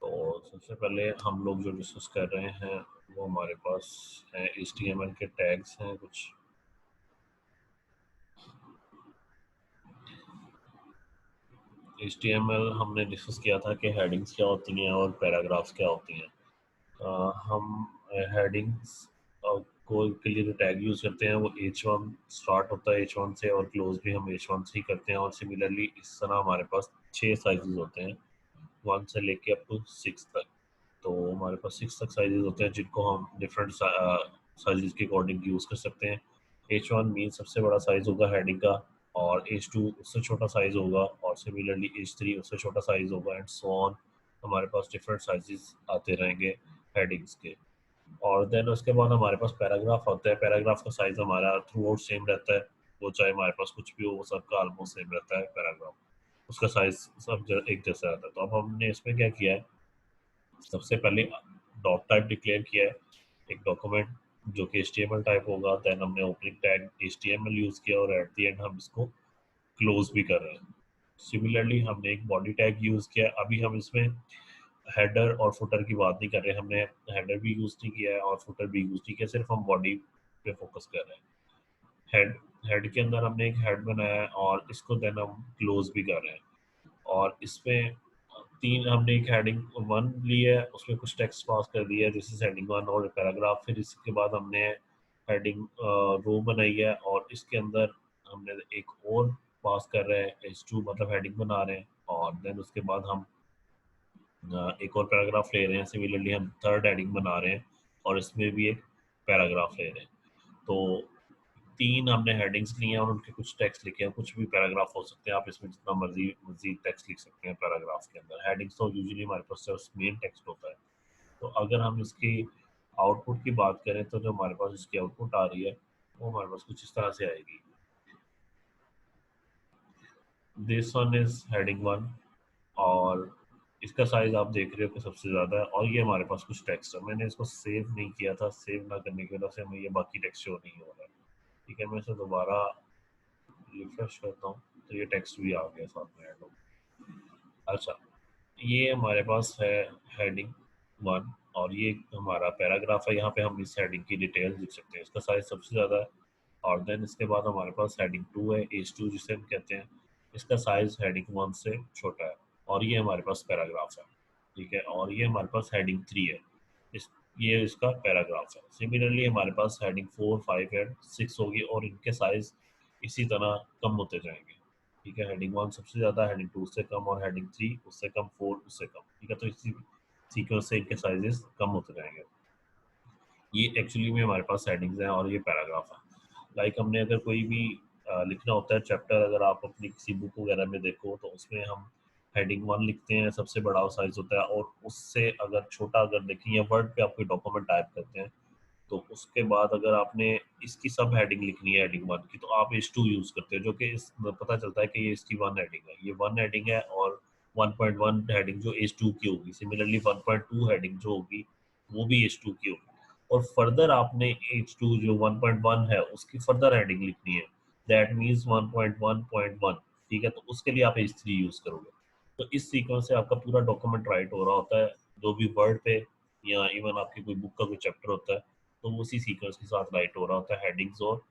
तो सबसे पहले हम लोग जो डिस्कस कर रहे हैं वो हमारे पास है HTML के टैग्स हैं कुछ। HTML हमने डिस्कस किया था कि हेडिंग्स क्या होती हैं और पैराग्राफ्स क्या होती हैं। हम हेडिंग्स को के लिए जो टैग यूज़ करते हैं वो H1 स्टार्ट होता है H1 से और क्लोज भी हम H1 से ही करते हैं। और सिमिलरली इस तरह हमारे पास 6 साइजेस होते हैं, 1 से लेके अप टू 6 तक। तो हमारे पास 6 तक साइजेस होते हैं जिनको हम डिफरेंट साइजेस के अकॉर्डिंग यूज़ कर सकते हैं। H1 मीन सबसे बड़ा साइज़ होगा हेडिंग का, और H2 उससे छोटा साइज़ होगा, और सिमिलरली H3 उससे छोटा साइज़ होगा, एंड सो ऑन। हमारे पास डिफरेंट साइजेस आते रहेंगे हेडिंग्स के। और देन उसके बाद हमारे पास पैराग्राफ होता है। पैराग्राफ का साइज़ हमारा थ्रू आउट सेम रहता है, वो चाहे हमारे पास कुछ भी हो वो सबका ऑलमोस्ट सेम रहता है। पैराग्राफ उसका साइज़ सब एक जैसा रहता है। तो अब हमने इसमें क्या किया है, सबसे पहले डॉट टाइप डिक्लेयर किया है, एक डॉक्यूमेंट जो कि HTML टाइप होगा। देन हमने ओपनिंग टैग HTML यूज़ किया और एट द एंड हम इसको क्लोज भी कर रहे हैं। सिमिलरली हमने एक बॉडी टैग यूज़ किया। अभी हम इसमें हेडर और फुटर की बात नहीं कर रहे, हमने हेडर भी यूज़ नहीं किया है और फुटर भी यूज़ नहीं किया, सिर्फ हम बॉडी पे फोकस कर रहे हैं। हेड हेड के अंदर हमने एक हेड बनाया है और इसको देन हम क्लोज भी कर रहे हैं। और इसमें तीन हमने एक हेडिंग वन ली है, उसमें कुछ टेक्स्ट पास कर दिया है, दिस इज हेडिंग वन और पैराग्राफ। फिर इसके बाद हमने हेडिंग रो बनाई है और इसके अंदर हमने एक और पास कर रहे हैं H2, मतलब हेडिंग बना रहे हैं। और देन उसके बाद हम एक और पैराग्राफ ले रहे हैं। सिमिलरली हम थर्ड हेडिंग बना रहे हैं और इसमें भी एक पैराग्राफ ले रहे हैं। तो तीन हमने हेडिंग्स ली हैं और उनके कुछ टेक्स्ट लिखे हैं। कुछ भी पैराग्राफ हो सकते हैं, आप इसमें जितना मर्जी मजीद टेक्स्ट लिख सकते हैं पैराग्राफ के अंदर। हेडिंग्स तो यूजुअली हमारे पास सिर्फ मेन टेक्स्ट होता है। तो अगर हम इसकी आउटपुट की बात करें तो जो हमारे पास इसकी आउटपुट आ रही है वो हमारे पास कुछ इस तरह से आएगी। This one is heading one, और इसका साइज आप देख रहे हो कि सबसे ज़्यादा है। और ये हमारे पास कुछ टेक्स्ट है, मैंने इसको सेव नहीं किया था, सेव ना करने की वजह से हमें ये बाकी टेक्स्ट शो नहीं हो रहा है। ठीक है, मैं इसे दोबारा रिफ्रेश करता हूँ तो ये टेक्स्ट भी आ गया साथ में ऐड हो। अच्छा, ये हमारे पास है हेडिंग वन और ये हमारा पैराग्राफ है। यहाँ पे हम इस हेडिंग की डिटेल लिख सकते हैं, इसका साइज सबसे ज़्यादा है। और देन इसके बाद हमारे पास हेडिंग टू है, H2 जिसे हम कहते हैं, इसका साइज हेडिंग वन से छोटा है। और ये हमारे पास पैराग्राफ है। ठीक है, और ये हमारे पास हेडिंग थ्री है, इस ये इसका पैराग्राफ है। सिमिलरली हमारे पास heading four, five and six होगी और इनके साइज इसी तरह कम होते जाएंगे। ठीक है, हेडिंग वन सबसे ज़्यादा, हेडिंग टू उससे कम, और हेडिंग थ्री उससे कम, फोर उससे कम। ठीक है, तो इसी सीक्वेंस से इनके साइजेस कम होते जाएंगे। ये एक्चुअली में हमारे पास हेडिंग्स हैं और ये पैराग्राफ है। लाइक हमने अगर कोई भी लिखना होता है चैप्टर, अगर आप अपनी किसी बुक वगैरह में देखो तो उसमें हम हेडिंग वन लिखते हैं, सबसे बड़ा साइज होता है। और उससे अगर छोटा अगर देखें या वर्ड पे आप कोई डॉक्यूमेंट टाइप करते हैं तो उसके बाद अगर आपने इसकी सब हेडिंग लिखनी है हेडिंग वन की, तो आप H2 यूज करते हैं, जो कि इस पता चलता है कि ये इसकी वन हेडिंग है, ये वन हेडिंग है। और 1.1 हेडिंग जो H2 की होगी, सिमिलरली 1.2 हेडिंग जो होगी वो भी H2 की होगी। और फर्दर आपने H2 जो 1.1 है उसकी फर्दर हेडिंग लिखनी है, दैट मीन्स 1.1.1। ठीक है, तो उसके लिए आप H3 यूज करोगे। तो इस सीक्वेंस से आपका पूरा डॉक्यूमेंट राइट हो रहा होता है, जो भी वर्ड पे या इवन आपकी कोई बुक का कोई चैप्टर होता है तो वो उसी सीक्वेंस के साथ राइट हो रहा होता है हेडिंग्स और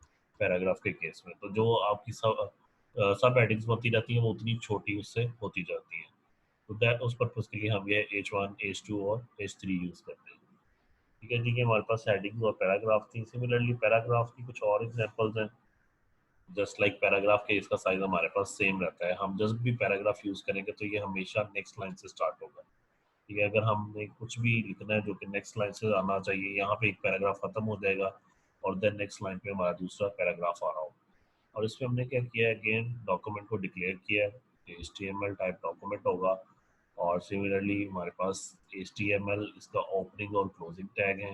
पैराग्राफ के केस में। तो जो आपकी सब हेडिंग्स होती रहती हैं वो उतनी छोटी उससे होती जाती हैं। तो दैट उस पर्पज़ के लिए हम ये H1, H2 और H3 यूज़ करते हैं। ठीक है जी, कि हमारे पास हेडिंग्स और पैराग्राफ थी। सिमिलरली पैराग्राफ की कुछ और एग्जांपल्स हैं। जस्ट लाइक पैराग्राफ के इसका साइज हमारे पास सेम रहता है, हम जस्ट भी पैराग्राफ यूज़ करेंगे तो ये हमेशा नेक्स्ट लाइन से स्टार्ट होगा। ठीक है, अगर हमने कुछ भी लिखना है जो कि नेक्स्ट लाइन से आना चाहिए, यहाँ पे एक पैराग्राफ खत्म हो जाएगा और देन नेक्स्ट लाइन पे हमारा दूसरा पैराग्राफ आ रहा होगा। और इसमें हमने क्या किया है, अगेन डॉक्यूमेंट को डिक्लेयर किया है, HTML टाइप डॉक्यूमेंट होगा। और सिमिलरली हमारे पास HTML इसका ओपनिंग और क्लोजिंग टैग है।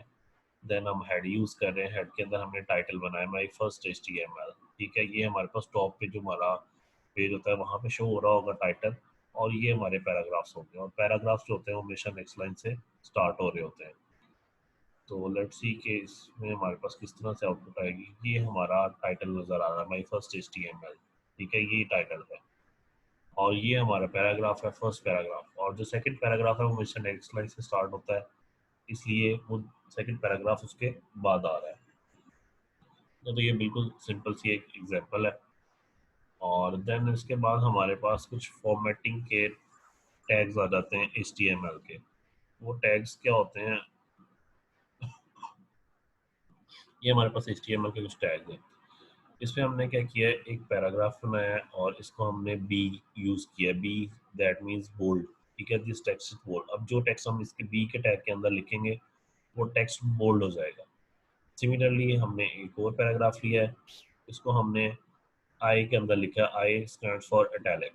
देन हम हेड यूज़ कर रहे हैं, हेड के अंदर हमने टाइटल बनाया माई फर्स्ट HTML। ठीक है, ये हमारे पास टॉप पे जो हमारा पेज होता है वहाँ पे शो हो रहा होगा टाइटल। और ये हमारे पैराग्राफ्स होते हैं, और पैराग्राफ्स जो होते हैं वो हमेशा नेक्स्ट लाइन से स्टार्ट हो रहे होते हैं। तो लेट्स सी कि इसमें हमारे पास किस तरह से आउटपुट आएगी। ये हमारा टाइटल नज़र आ रहा है, माई फर्स्ट HTML। ठीक है, ये टाइटल है। और ये हमारा पैराग्राफ है, फर्स्ट पैराग्राफ। और जो सेकंड पैराग्राफ है वो हमेशा नेक्स्ट लाइन से स्टार्ट होता है, इसलिए वो सेकंड पैराग्राफ उसके बाद आ रहा है। तो ये बिल्कुल सिंपल सी एक एग्जांपल है। और देन इसके बाद हमारे पास कुछ फॉर्मेटिंग के टैग्स आ जाते हैं HTML के। वो टैग्स क्या होते हैं, ये हमारे पास HTML के कुछ टैग हैं। इसमें हमने क्या किया है, एक पैराग्राफ बनाया है और इसको हमने बी यूज किया। बी दैट मीन्स बोल्ड, ठीक है, दिस टेक्स्ट इज बोल्ड। अब जो टेक्स्ट हम इसके बी के टैग के अंदर लिखेंगे वो टेक्स्ट बोल्ड हो जाएगा। सिमिलरली हमने एक और पैराग्राफ लिया है, इसको हमने आई के अंदर लिखा है, आई स्टैंड फॉर इटैलिक।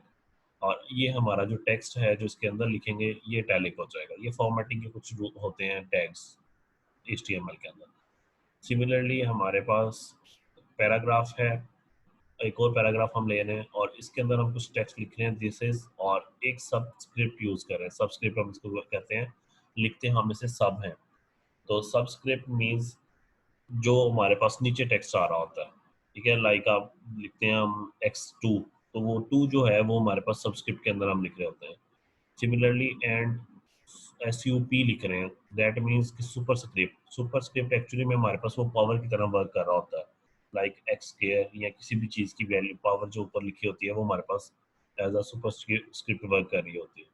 और ये हमारा जो टेक्स्ट है जो इसके अंदर लिखेंगे ये इटैलिक हो जाएगा। ये फॉर्मेटिंग के कुछ होते हैं टैग्स HTML के अंदर। सिमिलरली हमारे पास पैराग्राफ है, एक और पैराग्राफ हम ले रहे हैं और इसके अंदर हम कुछ टेक्स्ट लिख रहे हैं, दिस इज, और एक सबस्क्रिप्ट यूज कर रहे हैं। सबस्क्रिप्ट हम इसको कहते हैं, लिखते हैं हम इसे सब है। तो सबस्क्रिप्ट मीन्स जो हमारे पास नीचे टेक्स्ट आ रहा होता है, ठीक है, लाइक आप लिखते हैं हम x2, तो वो 2 जो है वो हमारे पास सबस्क्रिप्ट के अंदर हम लिख रहे होते हैं। सिमिलरली एंड SUP लिख रहे हैं, दैट मीन्स कि सुपरस्क्रिप्ट। सुपरस्क्रिप्ट एक्चुअली में हमारे पास वो पावर की तरह वर्क कर रहा होता है, लाइक एक्स स्क्वायर या किसी भी चीज़ की वैल्यू पावर जो ऊपर लिखी होती है वो हमारे पास एज अ सुपरस्क्रिप्ट वर्क कर रही होती है।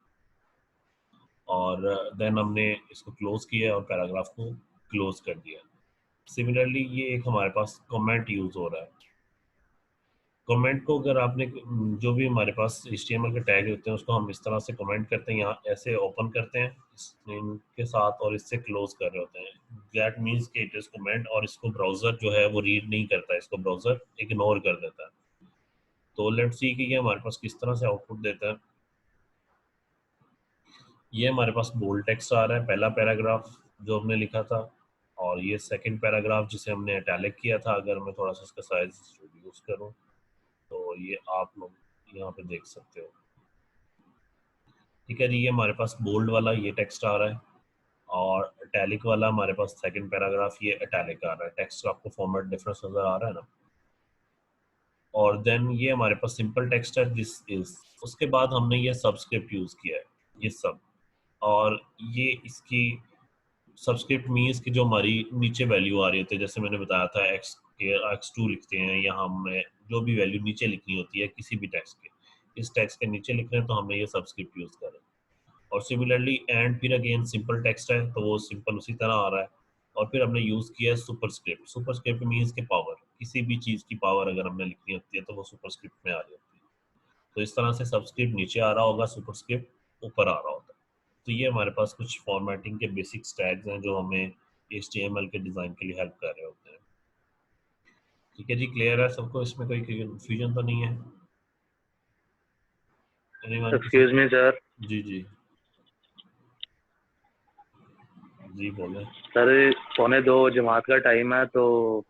और देन हमने इसको क्लोज किया और पैराग्राफ को क्लोज कर दिया। सिमिलरली ये एक हमारे पास कमेंट यूज हो रहा है। कमेंट को अगर आपने जो भी हमारे पास HTML के टैग होते हैं उसको हम इस तरह से कमेंट करते हैं, यहाँ ऐसे ओपन करते हैं इनके साथ और इससे क्लोज कर रहे होते हैं। दैट मीन्स कि इट इज कमेंट, और इसको ब्राउजर जो है वो रीड नहीं करता है, इसको ब्राउजर इग्नोर कर देता है। तो लेट्स सी कि ये हमारे पास किस तरह से आउटपुट देता है। ये हमारे पास बोल्ड टेक्स्ट आ रहा है, पहला पैराग्राफ जो हमने लिखा था, और ये सेकंड पैराग्राफ जिसे हमने इटैलिक किया था। अगर मैं थोड़ा सा इसका साइज रिड्यूस करूँ तो ये आप लोग यहाँ पे देख सकते हो, ठीक है जी। ये हमारे पास बोल्ड वाला ये टेक्स्ट आ रहा है, और इटैलिक वाला हमारे पास सेकंड पैराग्राफ ये इटैलिक आ रहा है। टेक्स्ट का आपको फॉर्मेट डिफरेंस नजर आ रहा है ना। और देन ये हमारे पास सिंपल टेक्स्ट है, दिस इज। उसके बाद हमने ये सबस्क्रिप्ट यूज किया है, ये सब। और ये इसकी सबस्क्रिप्ट मीन्स की जो हमारी नीचे वैल्यू आ रही होती है, जैसे मैंने बताया था x2 लिखते हैं, यहाँ हमें जो भी वैल्यू नीचे लिखनी होती है किसी भी टेक्स्ट के, इस टेक्स्ट के नीचे लिख रहे हैं तो हमने ये सबस्क्रिप्ट यूज कर रहे हैं। और सिमिलरली एंड फिर अगेन सिंपल टेक्स्ट है तो वो सिंपल उसी तरह आ रहा है। और फिर हमने यूज किया है सुपरस्क्रिप्ट। सुपरस्क्रिप्ट मीन्स के पावर, किसी भी चीज की पावर अगर हमने लिखनी होती है तो वो सुपरस्क्रिप्ट में आ रही होती है। तो इस तरह से सबस्क्रिप्ट नीचे आ रहा होगा, सुपरस्क्रिप्ट ऊपर आ रहा होता है। तो ये हमारे पास कुछ फॉर्मेटिंग के बेसिक टैग्स हैं जो हमें HTML के डिजाइन के लिए हेल्प कर रहे होते हैं। ठीक है जी, क्लियर है सबको, इसमें कोई कंफ्यूजन तो नहीं है? Excuse me sir. जी जी जी बोले सर 1:45 जमात का टाइम है, तो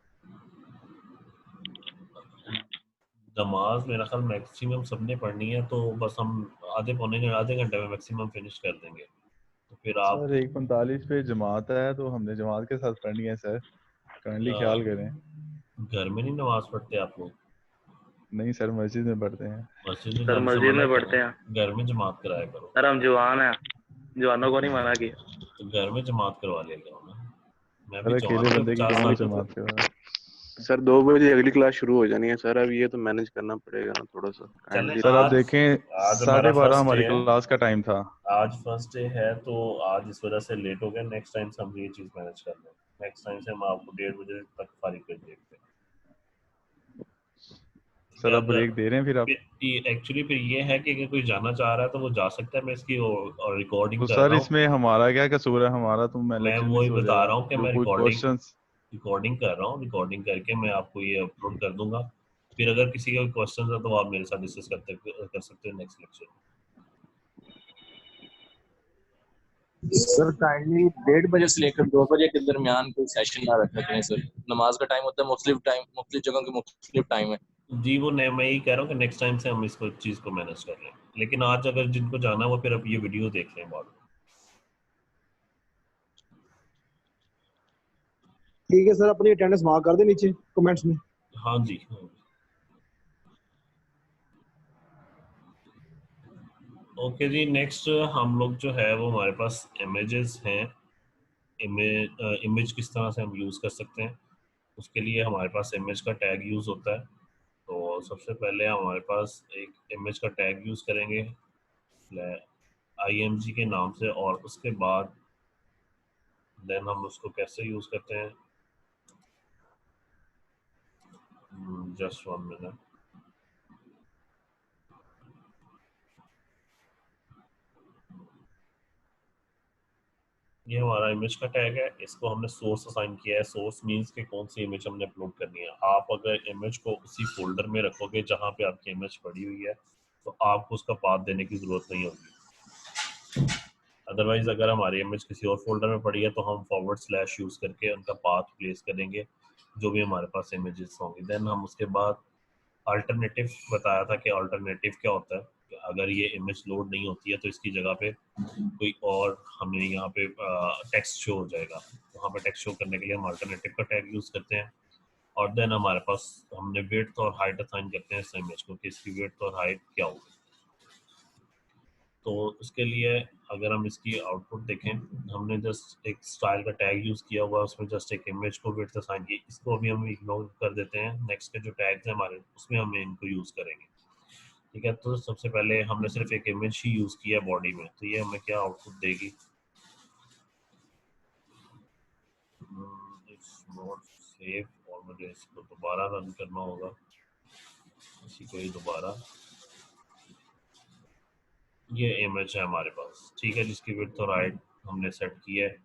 नमाज मेरा ख्याल मैक्सिमम सबने पढ़नी है, तो बस हम आधे घंटे में मैक्सिमम फिनिश कर देंगे। तो फिर आप सर 1:45 पे जमात है तो हमने जमात के साथ पढ़नी है सर, काइंडली ख्याल करें। घर में नहीं नमाज पढ़ते आप लोग? नहीं सर, मस्जिद में पढ़ते हैं। मस्जिद में सर जाने से मस्जिद मना में किया पढ़ते ना, हैं। घर में जमात कराया करो। सर हम जवान हैं, जवानों को नहीं मना किया। तो घर में जमात करवा लिया करो ना। मैं भी सर जमात अकेले पे बंदे की 50 कहाँ साल जमात के बाद। सर 2 बजे अगली क्लास शुरू हो जानी है सर, अब ये तो मैनेज करना पड़ेगा ना थोड़ा सा, चले काइंडली। सर आप आज देखें आज हमारा 12:30 फर्स्ट डे हमारी है, क्लास का टाइम था। आज फर्स्ट डे है तो आज इस वजह से लेट हो गया। नेक्स्ट टाइम से हम ये चीज़ मैनेज कर लें। नेक्स्ट टाइम से हम आपको 1:30 बजे तक फारिग कर देते हैं। सर आप अगर ब्रेक दे रहे हैं फिर आप? एक्चुअली फिर ये है कि अगर कोई जाना चाह रहा है तो वो जा सकता है। मैं इसकी रिकॉर्डिंग तो कर सर रहा हूँ। इसमें हमारा क्या कसूर है? हमारा तो मैं मैं लेक्चर मिस वही हो बता जाएगा। रहा हूँ कि जो मैं कोई क्वेश्चंस। रिकॉर्डिंग कर रहा हूँ। रिकॉर्डिंग करके मैं आपको ये अपलोड कर दूंगा। फिर अगर किसी का क्वेश्चन है तो आप मेरे साथ डिस्कस कर सकते हो नेक्स्ट लेक्चर में। सर काइंडली 1:30 से लेकर 2 बजे के दरमियान कोई सेशन ना रखा करें सर। नमाज का टाइम होता है, मुख्तलिफ जगहों के मुख्तलिफ टाइम है। जी वो मैं यही कह रहा हूँ कि नेक्स्ट टाइम से हम इसको चीज़ को मैनेज कर लें। लेकिन आज अगर जिनको जाना है वो फिर अब ये वीडियो देख लें बाद में। ठीक है सर, अपनी अटेंडेंस मार्क कर दे नीचे कमेंट्स में। हाँ जी हाँ। ओके जी, नेक्स्ट हम लोग जो है वो हमारे पास इमेजेस हैं। इमेज किस तरह से हम यूज़ कर सकते हैं, उसके लिए हमारे पास इमेज का टैग यूज़ होता है। तो सबसे पहले हमारे पास एक इमेज का टैग यूज़ करेंगे IMG के नाम से, और उसके बाद देन हम उसको कैसे यूज़ करते हैं, जस्ट 1 मिनट। ये हमारा इमेज का टैग है, इसको हमने सोर्स असाइन किया है। सोर्स मींस कि कौन सी इमेज हमने अपलोड करनी है। आप अगर इमेज को उसी फोल्डर में रखोगे जहाँ पे आपकी इमेज पड़ी हुई है तो आपको उसका पाथ देने की ज़रूरत नहीं होगी। अदरवाइज अगर हमारी इमेज किसी और फोल्डर में पड़ी है तो हम फॉरवर्ड स्लैश यूज़ करके उनका पाथ प्लेस करेंगे जो भी हमारे पास इमेजेस होंगी। देन हम उसके बाद अल्टरनेटिव बताया था कि अल्टरनेटिव क्या होता है, कि अगर ये इमेज लोड नहीं होती है तो इसकी जगह पे कोई और हमें यहाँ पे टेक्स्ट शो हो जाएगा। वहाँ पे टेक्स्ट शो करने के लिए हम अल्टरनेटिव का टैग यूज़ करते हैं। और देन हमारे पास हमने विड्थ और हाइट असाइन करते हैं इस इमेज को कि इसकी विड्थ और हाइट क्या होगी। तो उसके लिए अगर हम इसकी आउटपुट देखें, हमने जस्ट एक स्टाइल का टैग यूज़ किया हुआ है, उसमें जस्ट एक इमेज को विड्थ असाइन की, इसको अभी हम इग्नोर कर देते हैं। नेक्स्ट के जो टैग्स हैं हमारे उसमें हम इनको यूज़ करेंगे। ठीक है, तो सबसे पहले हमने सिर्फ एक इमेज ही यूज़ किया बॉडी में, तो ये हमें क्या आउटपुट देगी, इट्स नॉट सेफ, और मुझे इसको दोबारा रन करना होगा, इसी को ही दोबारा। ये इमेज है हमारे पास, ठीक है, जिसकी विड्थ और हाइट हमने सेट की है,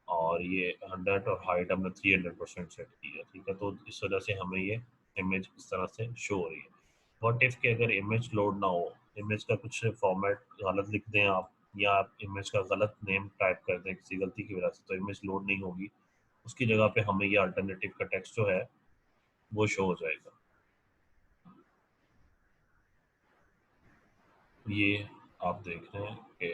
और ये 100 और हाइट हमने 300% सेट की है। ठीक है, तो इस वजह से हमें ये इमेज इस तरह से शो हो रही है। व्हाट इफ कि अगर इमेज लोड ना हो, इमेज का कुछ फॉर्मेट गलत लिख दें आप, या आप इमेज का गलत नेम टाइप कर दें किसी गलती की वजह से, तो इमेज लोड नहीं होगी। उसकी जगह पे हमें ये अल्टरनेटिव का टेक्स्ट जो है वो शो हो जाएगा। ये आप देख रहे हैं कि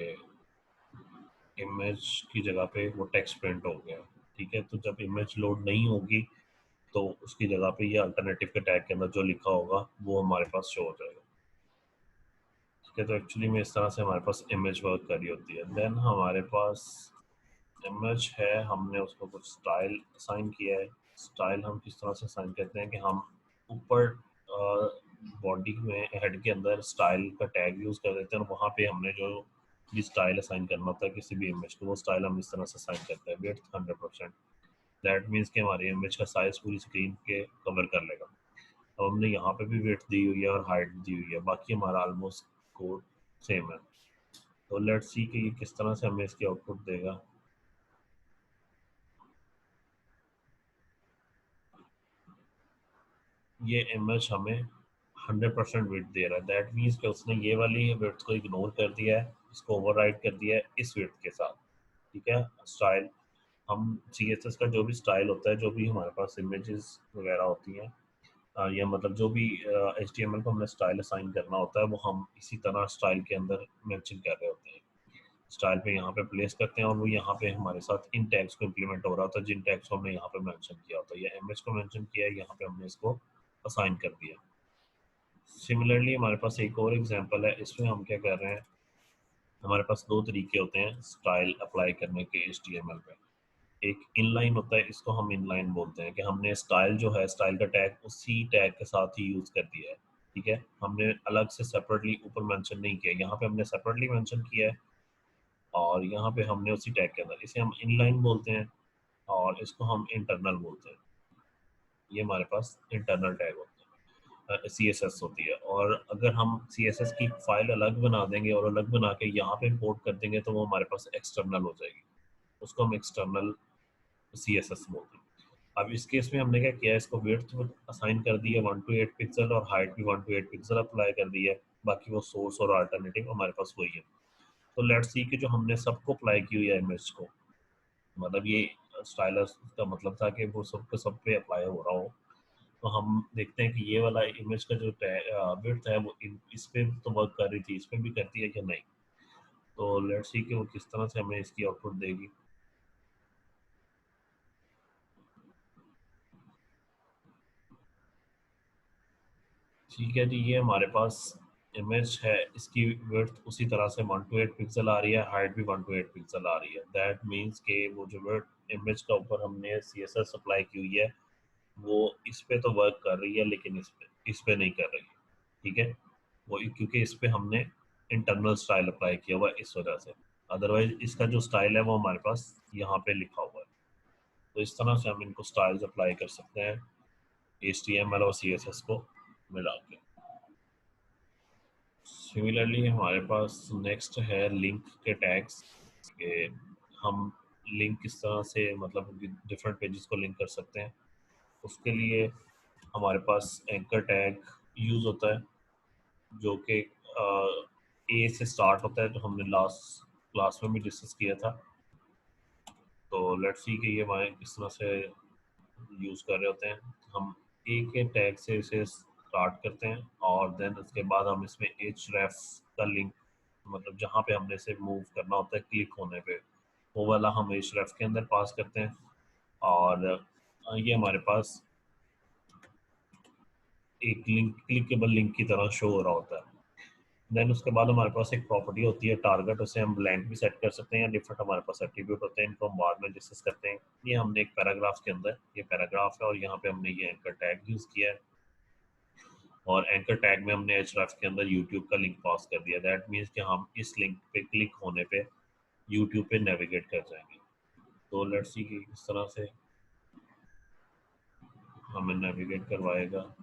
इमेज की जगह पे वो टेक्स्ट प्रिंट हो गया। ठीक है, तो जब इमेज लोड नहीं होगी तो उसकी जगह पे ये अल्टरनेटिव के टैग के अंदर जो लिखा होगा वो हमारे पास शो हो जाएगा। ठीक है, तो एक्चुअली में इस तरह से हमारे पास इमेज वर्क करी होती है। देन हमारे पास इमेज है, हमने उसको कुछ स्टाइल असाइन किया है। स्टाइल हम किस तरह से असाइन करते हैं कि हम ऊपर बॉडी में हेड के अंदर स्टाइल का टैग यूज़ कर देते हैं, और वहाँ पे हमने जो भी स्टाइल असाइन करना होता है किसी भी इमेज को, वो स्टाइल हम इस तरह से असाइन करते हैं विड्थ 100%। दैट मीन्स कि हमारी इमेज का साइज पूरी स्क्रीन के कवर कर लेगा। अब हमने यहाँ पे भी विड्थ दी हुई है और हाइट दी हुई है, बाकी हमारा ऑलमोस्ट कोड सेम है। तो लेट्स सी कि ये किस तरह से हमें इसकी आउटपुट देगा। ये इमेज हमें 100% विड्थ दे रहा है। दैट मीन्स कि उसने ये वाली विड्थ को इग्नोर कर दिया है, इसको ओवरराइड कर दिया है इस विड्थ के साथ। ठीक है, स्टाइल हम CSS का जो भी स्टाइल होता है, जो भी हमारे पास इमेजेस वगैरह होती हैं, या मतलब जो भी HTML को हमने स्टाइल असाइन करना होता है वो हम इसी तरह स्टाइल के अंदर मेंशन कर रहे होते हैं। स्टाइल पे यहाँ पे प्लेस करते हैं और वो यहाँ पे हमारे साथ इन टैग्स को इम्प्लीमेंट हो रहा होता है, जिन टैग्स को हमने यहाँ पे मेंशन किया होता है, या इमेज को मेंशन किया है, यहाँ पे हमने इसको असाइन कर दिया। सिमिलरली हमारे पास एक और एग्जांपल है, इसमें हम क्या कर रहे हैं, हमारे पास दो तरीके होते हैं स्टाइल अप्लाई करने के HTML पे। एक इनलाइन होता है, इसको हम इनलाइन बोलते हैं कि हमने स्टाइल जो है, स्टाइल का टैग उसी टैग के साथ ही यूज़ कर दिया है। ठीक है, हमने अलग से सेपरेटली ऊपर मेंशन नहीं किया, यहाँ पे हमने सेपरेटली मेंशन किया है और यहाँ पे हमने उसी टैग के अंदर, इसे हम इनलाइन बोलते हैं और इसको हम इंटरनल बोलते हैं। ये हमारे पास इंटरनल टैग होता है, CSS होती है। और अगर हम CSS की फाइल अलग बना देंगे और अलग बना के यहाँ पे इंपोर्ट कर देंगे तो वो हमारे पास एक्सटर्नल हो जाएगी, उसको हम एक्सटर्नल CSS बोलते हैं। अब इस केस में हमने क्या किया है, इसको विड्थ असाइन कर दी है 1 to 8 पिक्सल और हाइट भी 1 to 8 पिक्सल अप्लाई कर दी है। बाकी वो सोर्स और अल्टरनेटिव हमारे पास वही है। तो लेट्स सी कि जो हमने सबको अप्लाई की हुई है इमेज को, मतलब ये स्टाइलस का मतलब था कि वो सब पे अप्लाई हो रहा हो, तो हम देखते हैं कि ये वाला इमेज का जो विड्थ है वो इस पे तो वर्क कर रही थी, इस पे भी करती है कि नहीं। तो लेट्स सी कि वो किस तरह से हमें इसकी आउटपुट देगी। ठीक है जी, ये हमारे पास इमेज है इसकी विड्थ उसी तरह से 128 पिक्सल आ रही है, हाइट भी 128 पिक्सल आ रही है। दैट मीन्स कि वो जो विड्थ इमेज का ऊपर हमने CSS अप्लाई की हुई है वो इस पे तो वर्क कर रही है लेकिन इस पे नहीं कर रही, ठीक है। वो क्योंकि इस पे हमने इंटरनल स्टाइल अप्लाई किया हुआ है इस वजह से। अदरवाइज इसका जो स्टाइल है वो हमारे पास यहाँ पे लिखा हुआ है। तो इस तरह से हम इनको स्टाइल्स अप्लाई कर सकते हैं HTML और CSS को मिला के। सिमिलरली हमारे पास नेक्स्ट है लिंक के टैग्स के हम लिंक किस तरह से मतलब डिफरेंट पेजेस को लिंक कर सकते हैं। उसके लिए हमारे पास एंकर टैग यूज़ होता है जो कि ए से स्टार्ट होता है, तो हमने लास्ट क्लास में भी डिस्कस किया था। तो लेट्स सी कि ये हमारे किस तरह से यूज़ कर रहे होते हैं। हम ए के टैग से इसे स्टार्ट करते हैं और देन उसके बाद हम इसमें href का लिंक मतलब जहाँ पे हमने इसे मूव करना होता है क्लिक होने पे वो वाला हम href के अंदर पास करते हैं और ये हमारे पास एक लिंक क्लिकेबल लिंक की तरह शो हो रहा होता है। देन उसके बाद हमारे पास एक प्रॉपर्टी होती है टारगेट, उसे हम ब्लैंक भी सेट कर सकते हैं या डिफरेंट हमारे पास एट्रीब्यूट होते हैं, इनको हम बाद में डिस्कस करते हैं। ये हमने एक पैराग्राफ के अंदर ये पैराग्राफ है और यहाँ पे हमने ये एंकर टैग यूज़ किया है और एंकर टैग में हमने href के अंदर यूट्यूब का लिंक पास कर दिया। दैट मीन्स कि हम इस लिंक पे क्लिक होने पे यूट्यूब पे नेविगेट कर जाएंगे। तो लेट्स सी कि किस तरह से हमें नेविगेट करवाएगा।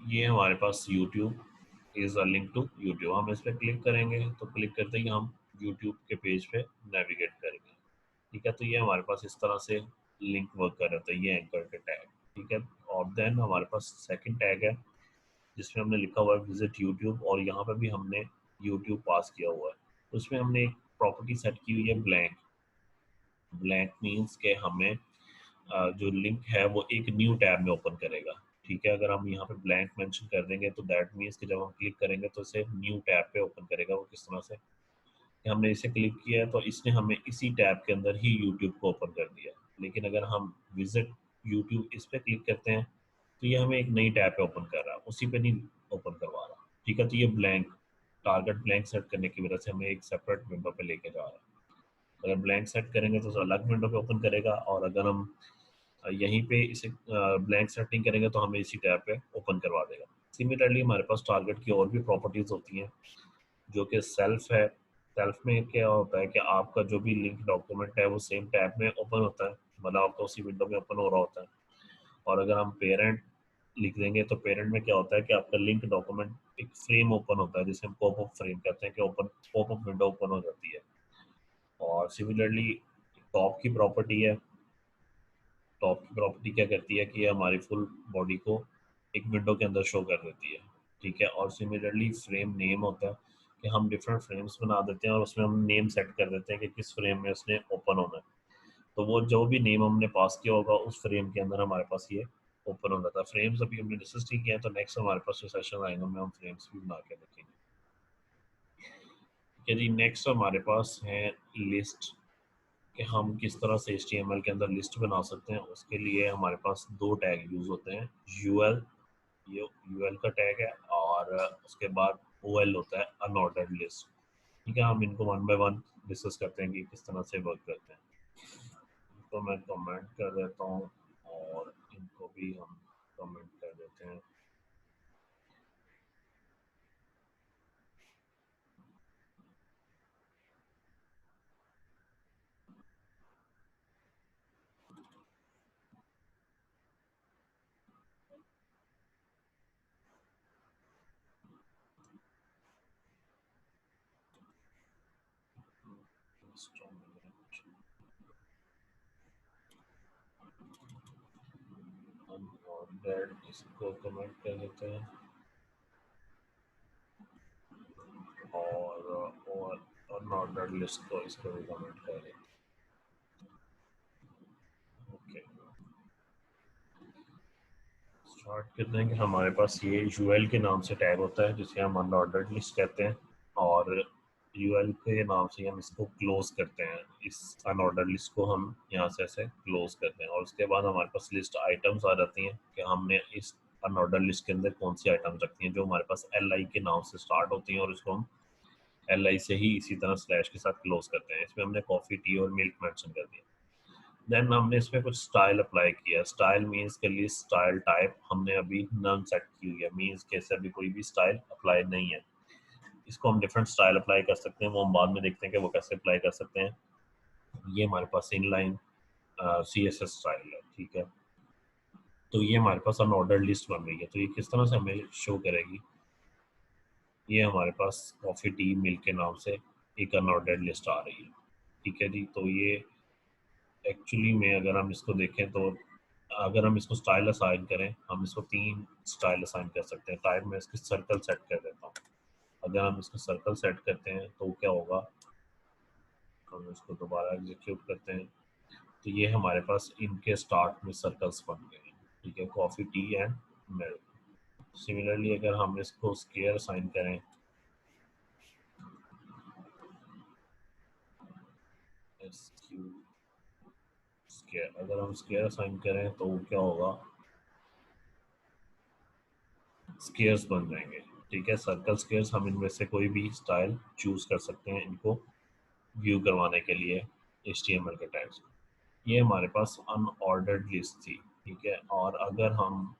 ये हमारे पास YouTube is a link to YouTube, हम इस पर क्लिक करेंगे तो क्लिक करते ही हम यूट्यूब के पेज पे नेविगेट करेंगे, ठीक है। तो ये हमारे पास इस तरह से लिंक वर्क कर रहा था, ये एंकर के टैग, ठीक है। और देन हमारे पास सेकंड टैग है जिसमें हमने लिखा हुआ है विजिट यूट्यूब और यहाँ पे भी हमने यूट्यूब पास किया हुआ है। उसमें हमने एक प्रॉपर्टी सेट की हुई है ब्लैंक। ब्लैंक मीन्स के हमें जो लिंक है वो एक न्यू टैब में ओपन करेगा, ठीक है। अगर हम यहाँ पे ब्लैंक मेंशन कर देंगे तो दैट मीन्स कि जब हम क्लिक करेंगे तो इसे न्यू टैब पे ओपन करेगा। वो किस तरह से कि हमने इसे क्लिक किया है तो इसने हमें इसी टैब के अंदर ही यूट्यूब को ओपन कर दिया। लेकिन अगर हम विजिट यूट्यूब इस पर क्लिक करते हैं तो ये हमें एक नई टैब पे ओपन कर रहा है, उसी पे नहीं ओपन करवा रहा, ठीक है। तो ये ब्लैंक टारगेट ब्लैंक सेट करने की वजह से हमें एक सेपरेट विंडो पे लेके जा रहा है। अगर ब्लैंक सेट करेंगे तो अलग विंडो पे ओपन करेगा और अगर हम यहीं पे इसे ब्लैंक सेटिंग करेंगे तो हमें इसी टैब पे ओपन करवा देगा। सिमिलरली हमारे पास टारगेट की और भी प्रॉपर्टीज होती हैं जो कि सेल्फ है। सेल्फ में क्या होता है कि आपका जो भी लिंक डॉक्यूमेंट है वो सेम टैब में ओपन होता है, मतलब आपका उसी विंडो में ओपन हो रहा होता है। और अगर हम पेरेंट लिख देंगे तो पेरेंट में क्या होता है कि आपका लिंक डॉक्यूमेंट एक फ्रेम ओपन होता है जिसे हम पॉपअप फ्रेम कहते हैं कि ओपन पॉपअप विंडो ओपन हो जाती है। और सिमिलरली टॉप की प्रॉपर्टी है, टॉप की प्रॉपर्टी क्या करती है कि ये हमारी फुल बॉडी को एक विंडो के अंदर शो कर देती है, ठीक है। और सिमिलरली फ्रेम नेम होता है कि हम डिफरेंट फ्रेम्स बना देते हैं और उसमें हम नेम सेट कर देते हैं कि किस फ्रेम में उसने ओपन होना है। तो वो जो भी नेम हमने पास किया होगा उस फ्रेम के अंदर हमारे पास ये ओपन हो जाता है। फ्रेम्स अभी हमने डिस्कस नहीं किया है तो नेक्स्ट हमारे पास जो सेशन आएगा में हम फ्रेम्स भी बना के देखेंगे। यदि नेक्स्ट हमारे पास है लिस्ट कि हम किस तरह से HTML के अंदर लिस्ट बना सकते हैं। उसके लिए हमारे पास दो टैग यूज़ होते हैं, UL, ये UL का टैग है और उसके बाद OL होता है अनऑर्डर्ड लिस्ट, ठीक है। हम इनको वन बाय वन डिस्कस करते हैं कि किस तरह से वर्क करते हैं। तो मैं कमेंट कर देता हूँ और इनको भी हम कमेंट कर देते हैं। अनऑर्डर्ड इसको कमेंट कर देते हैं और अनऑर्डर्ड लिस्ट को इसको भी कमेंट कर देते हैं। ओके, स्टार्ट करते हैं कि हमारे पास ये UL के नाम से टैग होता है जिसे हम अनऑर्डर्ड लिस्ट कहते हैं और UL के नाम से हम इसको क्लोज करते हैं। इस अनऑर्डर्ड लिस्ट को हम यहाँ से ऐसे क्लोज करते हैं और उसके बाद हमारे पास लिस्ट आइटम्स आ जाती हैं कि हमने इस अनऑर्डर लिस्ट के अंदर कौन सी आइटम्स रखती हैं जो हमारे पास LI के नाम से स्टार्ट होती हैं और इसको हम LI से ही इसी तरह स्लैश के साथ क्लोज करते हैं। इसमें हमने कॉफ़ी, टी और मिल्क मेंशन कर दिया। देन हमने इसमें कुछ स्टाइल अप्लाई किया। स्टाइल मीन्स के लिए स्टाइल टाइप हमने अभी नन सेट की हुई है, मीन्स के से अभी कोई भी स्टाइल अप्लाई नहीं है। इसको हम डिफरेंट स्टाइल अप्लाई कर सकते हैं, वो हम बाद में देखते हैं कि वो कैसे अप्लाई कर सकते हैं। ये हमारे पास इनलाइन CSS स्टाइल है, ठीक है। तो ये हमारे पास अनऑर्डर लिस्ट बन रही है। तो ये किस तरह से हमें शो करेगी, ये हमारे पास कॉफ़ी, टी, मिल्क के नाम से एक अनऑर्डर लिस्ट आ रही है, ठीक है जी। तो ये एक्चुअली में अगर हम इसको देखें तो अगर हम इसको स्टाइल असाइन करें, हम इसको 3 स्टाइल असाइन कर सकते हैं। टाइप में इसकी सर्कल सेट कर देता हूँ। अगर हम इसको सर्कल सेट करते हैं तो क्या होगा, हम इसको दोबारा एग्जीक्यूट करते हैं तो ये हमारे पास इनके स्टार्ट में सर्कल्स बन गए हैं, ठीक है, coffee, T and milk. Similarly अगर हम इसको स्क्वायर असाइन करें, अगर हम स्क्वायर असाइन करें तो क्या होगा, स्क्वायर्स बन जाएंगे, ठीक है। सर्कल स्क्वायर्स, हम इनमें से कोई भी स्टाइल चूज कर सकते हैं इनको व्यू करवाने के लिए HTML के टैग्स। ये हमारे पास अनऑर्डर्ड लिस्ट थी, ठीक है। और अगर हम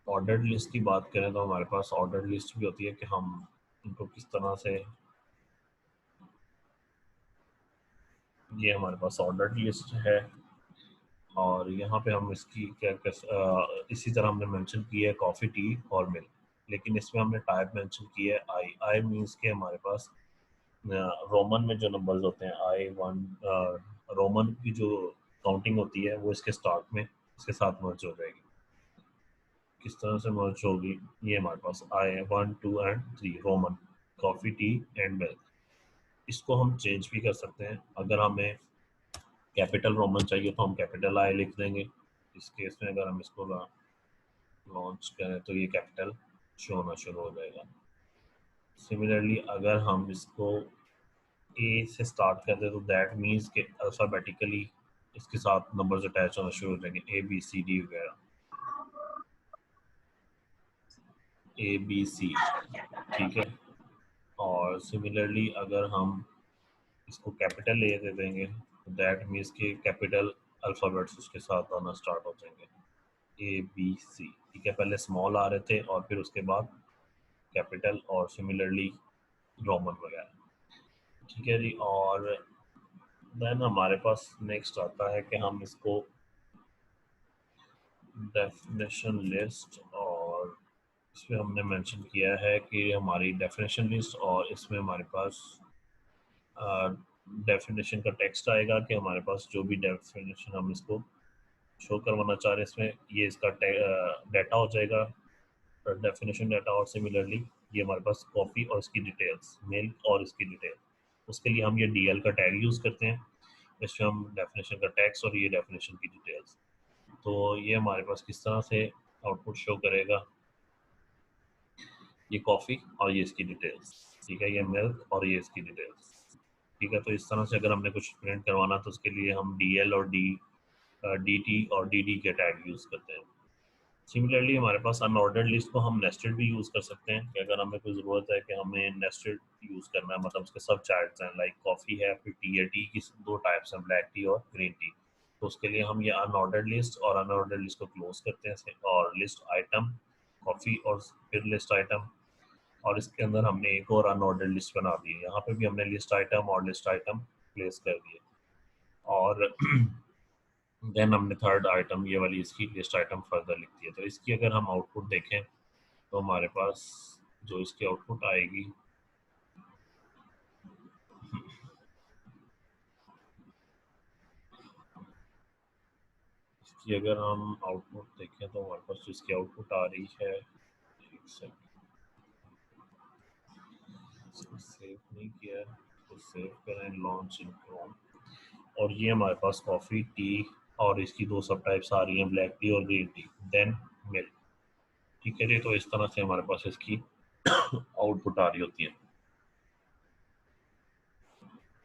ऑर्डर्ड लिस्ट की बात करें तो हमारे पास ऑर्डर्ड लिस्ट भी होती है कि हम इनको किस तरह से, ये हमारे पास ऑर्डर्ड लिस्ट है और यहाँ पे हम इसकी क्या इसी तरह हमने मेंशन किया है कॉफ़ी, टी और मिल्क, लेकिन इसमें हमने टाइप मेंशन किया है आई मीन्स के हमारे पास रोमन में जो नंबर्स होते हैं I1 रोमन की जो काउंटिंग होती है वो इसके स्टार्ट में इसके साथ मर्ज हो जाएगी। किस तरह से मर्ज होगी, ये हमारे पास I1, 2 and 3 Roman, coffee, T and milk. इसको हम चेंज भी कर सकते हैं। अगर हमें कैपिटल रोमन चाहिए तो हम कैपिटल I लिख देंगे। इस केस में अगर हम इसको लॉन्च करें तो ये कैपिटल शो होना शुरू हो जाएगा। सिमिलरली अगर हम इसको A से स्टार्ट कर दे तो दैट मीन्स के अल्फ़ाबेटिकली इसके साथ नंबर्स अटैच होना शुरू हो जाएंगे, ABCD वगैरह, ABC, ठीक है। और सिमिलरली अगर हम इसको कैपिटल A दे देंगे तो दैट मीन्स के कैपिटल अल्फ़ाबेट्स उसके साथ आना स्टार्ट हो जाएंगे, ABC, ठीक है। पहले स्मॉल आ रहे थे और फिर उसके बाद कैपिटल और सिमिलरली रोमन वगैरह, ठीक है जी। और देन हमारे पास नेक्स्ट आता है कि हम इसको डेफिनेशन लिस्ट, और इसमें हमने मेंशन किया है कि हमारी डेफिनेशन लिस्ट और इसमें हमारे पास डेफिनेशन का टेक्स्ट आएगा कि हमारे पास जो भी डेफिनेशन हम इसको शो करवाना चाह रहे हैं इसमें ये इसका डाटा हो जाएगा, डेफिनेशन डाटा। और सिमिलरली ये हमारे पास कॉफ़ी और इसकी डिटेल्स, मिल्क और इसकी डिटेल, उसके लिए हम ये DL का टैग यूज़ करते हैं। इसमें हम डेफिनेशन का टेक्स्ट और ये डेफिनेशन की डिटेल्स, तो ये हमारे पास किस तरह से आउटपुट शो करेगा, ये कॉफ़ी और ये इसकी डिटेल्स, ठीक है, ये मिल्क और ये इसकी डिटेल्स, ठीक है। तो इस तरह से अगर हमने कुछ प्रिंट करवाना तो उसके लिए हम DL और DT और DD के टैग यूज़ करते हैं। सिमिलरली हमारे पास अनऑर्डर्ड लिस्ट को हम नेस्टेड भी यूज़ कर सकते हैं कि अगर हमें कोई ज़रूरत है कि हमें नेस्टेड यूज़ करना है, मतलब उसके सब चाइल्ड्स हैं, लाइक कॉफ़ी है, फिर टी है, टी की 2 टाइप्स हैं, ब्लैक टी और ग्रीन टी। तो उसके लिए हम ये अनऑर्डर्ड लिस्ट और अनऑर्डर्ड लिस्ट को क्लोज करते हैं और लिस्ट आइटम कॉफ़ी और फिर लिस्ट आइटम, और इसके अंदर हमने एक और अनऑर्डर्ड लिस्ट बना दी है। यहाँ पे भी हमने लिस्ट आइटम और लिस्ट आइटम प्लेस कर दिए और देन हमने थर्ड आइटम ये वाली इसकी लिस्ट आइटम फर्दर लिख दी है। तो इसकी अगर हम आउटपुट देखें तो हमारे पास जो इसकी आउटपुट आएगी, इसकी अगर हम आउटपुट देखें तो हमारे पास जो इसकी आउटपुट आ रही है, एक सेकंड, इसको सेव नहीं किया, तो सेव करें, लॉन्च इन क्रोम, और ये हमारे पास कॉफ़ी, टी और इसकी 2 सब टाइप्स आ रही हैं, ब्लैक टी और ग्रीन टी, देन मिल्क, ठीक है जी। तो इस तरह से हमारे पास इसकी आउटपुट आ रही होती है।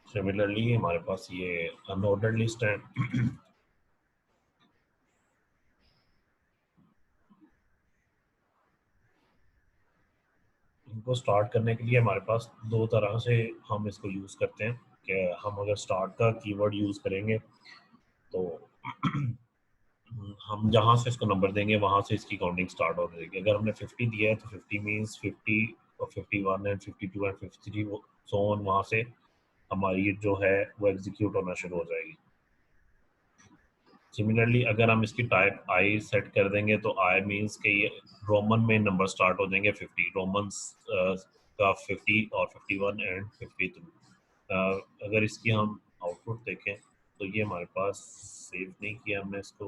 सिमिलरली हमारे पास ये अनऑर्डर्ड लिस्ट है इनको स्टार्ट करने के लिए हमारे पास दो तरह से हम इसको यूज़ करते हैं कि हम अगर स्टार्ट का कीवर्ड यूज़ करेंगे तो हम जहाँ से इसको नंबर देंगे वहाँ से इसकी काउंटिंग स्टार्ट हो जाएगी। अगर हमने 50 दिया है तो 50 मीन्स 50 और 51 एंड 52 एंड 53 सो ऑन, वहाँ से हमारी जो है वो एग्जीक्यूट होना शुरू हो जाएगी। सिमिलरली अगर हम इसकी टाइप आई सेट कर देंगे तो आई मीन्स के ये रोमन में नंबर स्टार्ट हो जाएंगे 50 रोमन्स का 50 और 51 एंड 52। अगर इसकी हम आउटपुट देखें तो ये हमारे पास सेव नहीं किया हमने इसको,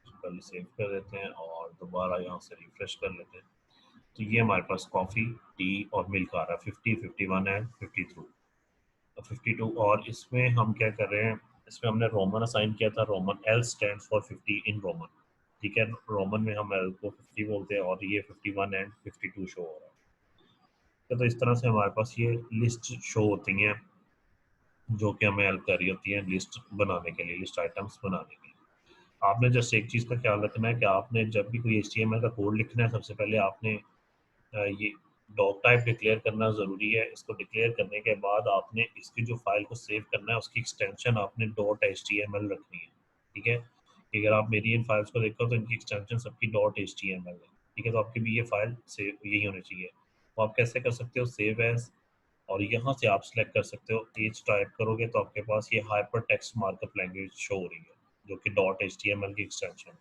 पहले सेव कर देते हैं और दोबारा यहाँ से रिफ्रेश कर लेते हैं। तो ये हमारे पास कॉफ़ी, टी और मिल्क आ रहा है 50, 51 एंड 52। और इसमें हम क्या कर रहे हैं, इसमें हमने रोमन असाइन किया था। Roman L stand for 50 in Roman, ठीक है। रोमन में हम एल को 50 बोलते हैं और ये 51 एंड 52 शो हो रहा है। तो इस तरह से हमारे पास ये लिस्ट शो होती हैं जो कि हमें हेल्प कर रही होती है लिस्ट बनाने के लिए, लिस्ट आइटम्स बनाने के लिए। आपने जस्ट एक चीज़ का ख्याल रखना है कि आपने जब भी कोई HTML का कोड लिखना है, सबसे पहले आपने ये डॉक टाइप डिक्लेयर करना ज़रूरी है। इसको डिक्लेयर करने के बाद आपने इसकी जो फाइल को सेव करना है उसकी एक्सटेंशन आपने .html रखनी है, ठीक है। अगर आप मेरी इन फाइल्स को देखो तो इनकी एक्सटेंशन सबकी .html है, ठीक है। तो आपकी भी ये फाइल सेव यही होनी चाहिए। तो आप कैसे कर सकते हो, सेव एज, और यहाँ से आप सिलेक्ट कर सकते हो एज टाइप करोगे तो आपके पास ये hyper text markup language show हो रही है जो कि .html की एक्सटेंशन है।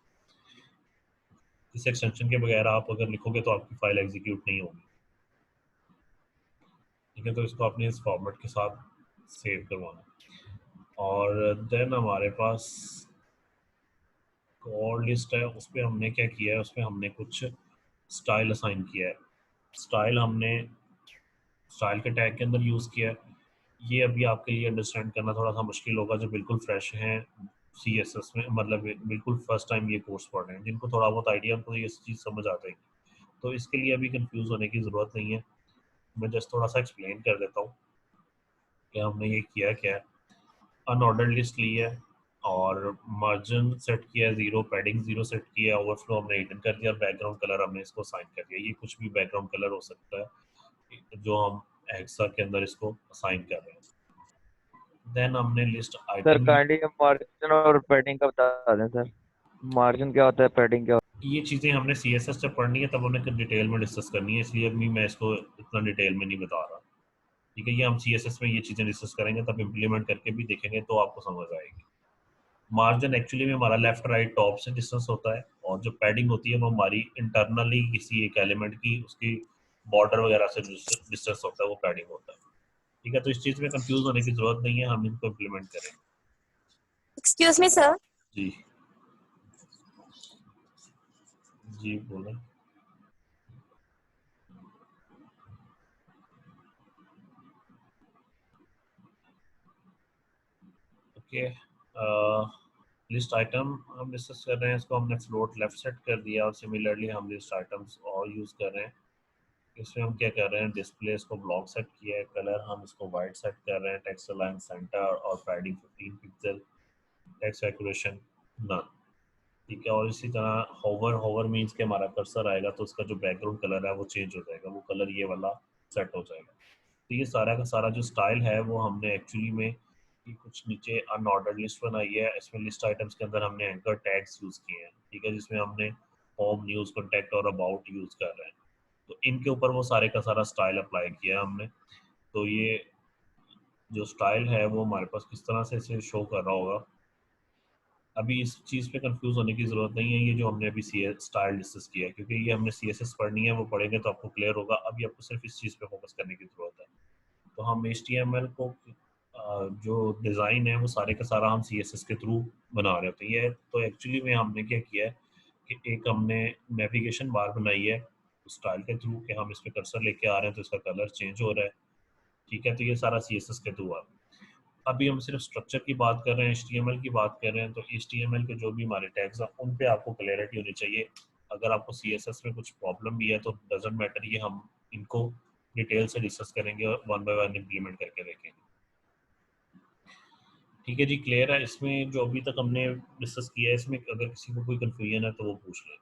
इस एक्सटेंशन के बगैर आप अगर लिखोगे तो आपकी फाइल एग्जीक्यूट नहीं होगी, ठीक है। तो इसको आपने इस फॉर्मेट के साथ सेव करवाना। और देन हमारे पास और लिस्ट है, उस पर हमने क्या किया है, उसमें हमने कुछ स्टाइल असाइन किया है। स्टाइल हमने स्टाइल के टैग के अंदर यूज़ किया है। ये अभी आपके लिए अंडरस्टैंड करना थोड़ा सा मुश्किल होगा जो बिल्कुल फ्रेश हैं CSS में, मतलब बिल्कुल फर्स्ट टाइम ये कोर्स पढ़ रहे हैं। जिनको थोड़ा बहुत आइडिया उनको ये चीज़ समझ आ जाएगी, तो इसके लिए अभी कंफ्यूज होने की ज़रूरत नहीं है। मैं जस्ट थोड़ा सा एक्सप्लेन कर देता हूँ कि हमने ये किया क्या है। अनऑर्डर्ड लिस्ट ली है और मार्जिन सेट किया है 0, पैडिंग 0 सेट किया है, ओवरफ्लो हमने हिडन कर दिया और बैकग्राउंड कलर हमने इसको असाइन कर दिया। ये कुछ भी बैकग्राउंड कलर हो सकता है जो हम हेक्सा के अंदर इसको असाइन कर रहे हैं। देन हमने list sir item, kindly margin और पैडिंग का बता दें सर। मार्जिन क्या होता है, पैडिंग क्या होता ये चीज़ें हमने CSS से पढ़नी है तब हमने डिटेल में डिस्कस करनी है, इसलिए अभी मैं इसको इतना डिटेल में नहीं बता रहा, ठीक है। ये हम CSS में ये चीज़ें डिस्कस करेंगे तब इम्प्लीमेंट करके भी देखेंगे तो आपको समझ आएगी। मार्जिन एक्चुअली में हमारा लेफ्ट राइट टॉप से डिस्टेंस होता है और जो पैडिंग होती है वो हमारी इंटरनली किसी एक एलिमेंट की उसकी बॉर्डर वगैरह से डिस्टेंस होता है, वो पैडिंग होता है, ठीक है। तो इस चीज़ में कंफ्यूज होने की जरूरत नहीं है, हम इनको इम्प्लीमेंट करेंगे। Excuse me sir. जी जी बोलें। ओके, लिस्ट आइटम हम डिस्कस कर रहे हैं, इसको हमने फ्लोट लेफ्ट सेट कर दिया और सिमिलरली हम लिस्ट आइटम्स और यूज़ कर रहे हैं। इसमें हम क्या कर रहे हैं, डिस्प्ले इसको ब्लॉक सेट किया है, कलर हम इसको वाइट सेट कर रहे हैं, टेक्स्ट अलाइन सेंटर और पैडिंग 15 पिक्सल, टेक्स्ट एक्यूरेशन नन, ठीक है। और इसी तरह होवर मीन्स के हमारा कर्सर आएगा तो उसका जो बैकग्राउंड कलर है वो चेंज हो जाएगा, वो कलर ये वाला सेट हो जाएगा। तो ये सारा का सारा जो स्टाइल है वो हमने एक्चुअली में कुछ नीचे अनऑर्डर्ड लिस्ट बनाई है। इसमें लिस्ट आइटम्स के अंदर हमने एंकर टैग्स यूज़ किए हैं, ठीक है, जिसमें हमने होम, न्यूज़, कॉन्टैक्ट और अबाउट यूज़ कर रहे हैं। तो इनके ऊपर वो सारे का सारा स्टाइल अप्लाई किया हमने। तो ये जो स्टाइल है वो हमारे पास किस तरह से इसे शो कर रहा होगा, अभी इस चीज़ पे कंफ्यूज होने की ज़रूरत नहीं है। ये जो हमने अभी स्टाइल डिस्कस किया है, क्योंकि ये हमने CSS पढ़नी है, वो पढ़ेंगे तो आपको क्लियर होगा। अभी आपको सिर्फ इस चीज़ पे फोकस करने की ज़रूरत है। तो हम HTML को जो डिज़ाइन है वो सारे का सारा हम CSS के थ्रू बना रहे होते हैं। ये तो एक्चुअली में हमने क्या किया है कि एक हमने नेविगेशन बार बनाई है स्टाइल के थ्रू कि हम इस पर कर्सर लेके आ रहे हैं तो इसका कलर चेंज हो रहा है, ठीक है। तो ये सारा CSS के थ्रू आ रहा है। अभी हम सिर्फ स्ट्रक्चर की बात कर रहे हैं, HTML की बात कर रहे हैं। तो HTML के जो भी हमारे टैग्स हैं उन पे आपको क्लैरिटी होनी चाहिए। अगर आपको CSS में कुछ प्रॉब्लम भी है तो डजेंट मैटर, ये हम इनको डिटेल से डिस्कस करेंगे और 1 बाय 1 इम्प्लीमेंट करके देखेंगे, ठीक है जी। क्लियर है? इसमें जो अभी तक हमने डिस्कस किया है, इसमें अगर किसी को कोई कन्फ्यूजन है तो वो पूछ लें।